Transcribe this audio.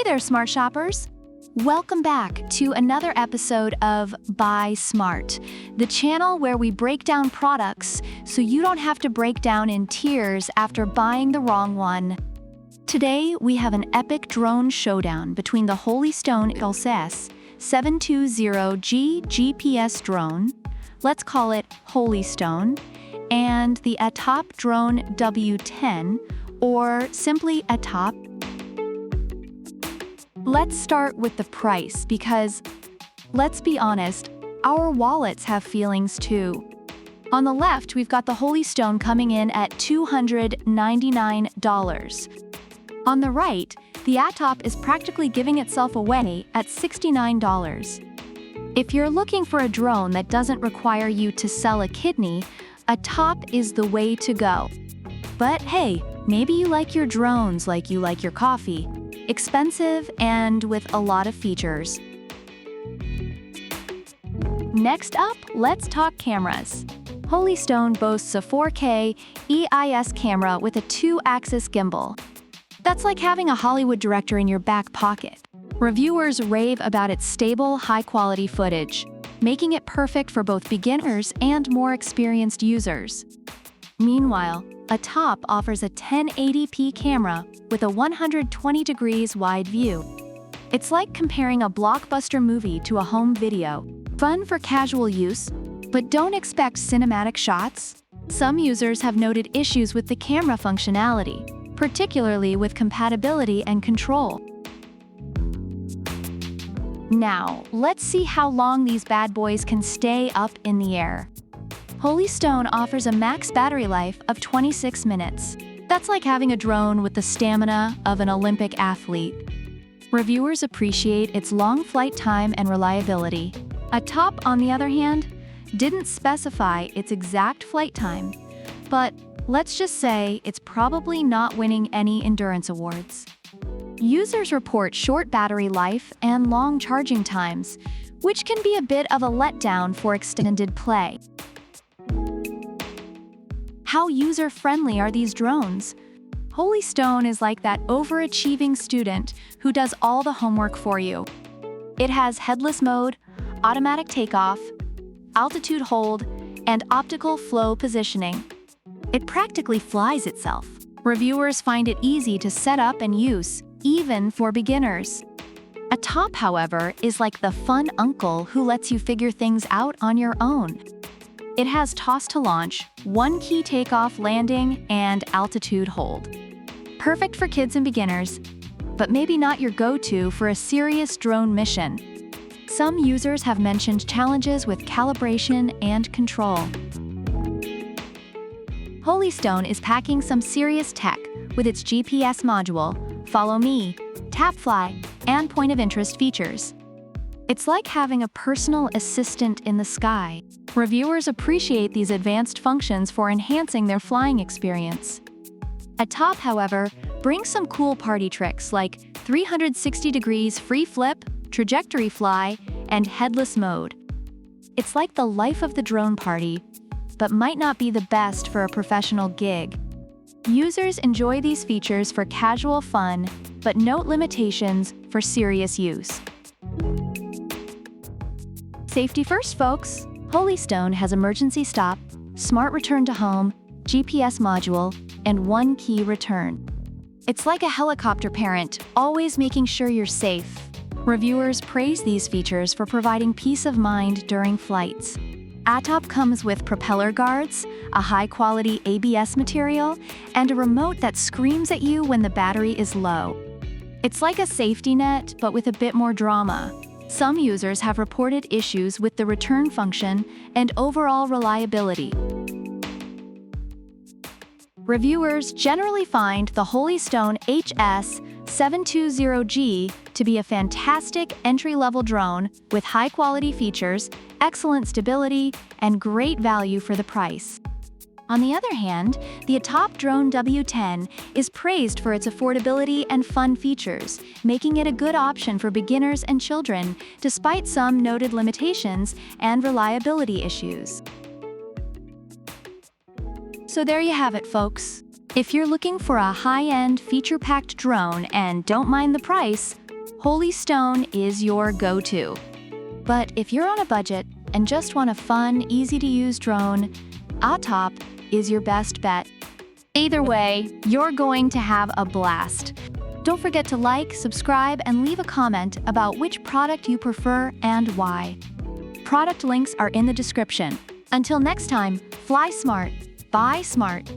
there, smart shoppers! Welcome back to another episode of Buy Smart, the channel where we break down products so you don't have to break down in tears after buying the wrong one. Today, we have an epic drone showdown between the Holystone HS720G GPS drone, let's call it Holystone, and the ATTOP drone W10, or simply ATTOP. Let's start with the price because, let's be honest, our wallets have feelings too. On the left, we've got the Holystone coming in at $299. On the right, the ATTOP is practically giving itself away at $69. If you're looking for a drone that doesn't require you to sell a kidney, ATTOP is the way to go. But hey, maybe you like your drones like you like your coffee. Expensive and with a lot of features. Next up, let's talk cameras. Holystone boasts a 4K EIS camera with a 2-axis gimbal. That's like having a Hollywood director in your back pocket. Reviewers rave about its stable, high-quality footage, making it perfect for both beginners and more experienced users. Meanwhile, ATTOP offers a 1080p camera with a 120 degrees wide view. It's like comparing a blockbuster movie to a home video. Fun for casual use, but don't expect cinematic shots. Some users have noted issues with the camera functionality, particularly with compatibility and control. Now, let's see how long these bad boys can stay up in the air. Holystone offers a max battery life of 26 minutes. That's like having a drone with the stamina of an Olympic athlete. Reviewers appreciate its long flight time and reliability. ATTOP, on the other hand, didn't specify its exact flight time, but let's just say it's probably not winning any endurance awards. Users report short battery life and long charging times, which can be a bit of a letdown for extended play. How user-friendly are these drones? Holystone is like that overachieving student who does all the homework for you. It has headless mode, automatic takeoff, altitude hold, and optical flow positioning. It practically flies itself. Reviewers find it easy to set up and use, even for beginners. ATTOP, however, is like the fun uncle who lets you figure things out on your own. It has toss to launch, one-key takeoff landing, and altitude hold. Perfect for kids and beginners, but maybe not your go-to for a serious drone mission. Some users have mentioned challenges with calibration and control. Holystone is packing some serious tech with its GPS module, Follow Me, TapFly, and Point of Interest features. It's like having a personal assistant in the sky. Reviewers appreciate these advanced functions for enhancing their flying experience. ATTOP, however, brings some cool party tricks like 360 degrees free flip, trajectory fly, and headless mode. It's like the life of the drone party, but might not be the best for a professional gig. Users enjoy these features for casual fun, but note limitations for serious use. Safety first, folks! Holystone has emergency stop, smart return to home, GPS module, and one-key return. It's like a helicopter parent, always making sure you're safe. Reviewers praise these features for providing peace of mind during flights. ATTOP comes with propeller guards, a high-quality ABS material, and a remote that screams at you when the battery is low. It's like a safety net, but with a bit more drama. Some users have reported issues with the return function and overall reliability. Reviewers generally find the Holystone HS720G to be a fantastic entry-level drone with high-quality features, excellent stability, and great value for the price. On the other hand, the ATTOP drone W10 is praised for its affordability and fun features, making it a good option for beginners and children, despite some noted limitations and reliability issues. So there you have it, folks. If you're looking for a high-end, feature-packed drone and don't mind the price, Holy Stone is your go-to. But if you're on a budget and just want a fun, easy-to-use drone, ATTOP is your best bet. Either way, you're going to have a blast. Don't forget to like, subscribe, and leave a comment about which product you prefer and why. Product links are in the description. Until next time, fly smart, buy smart.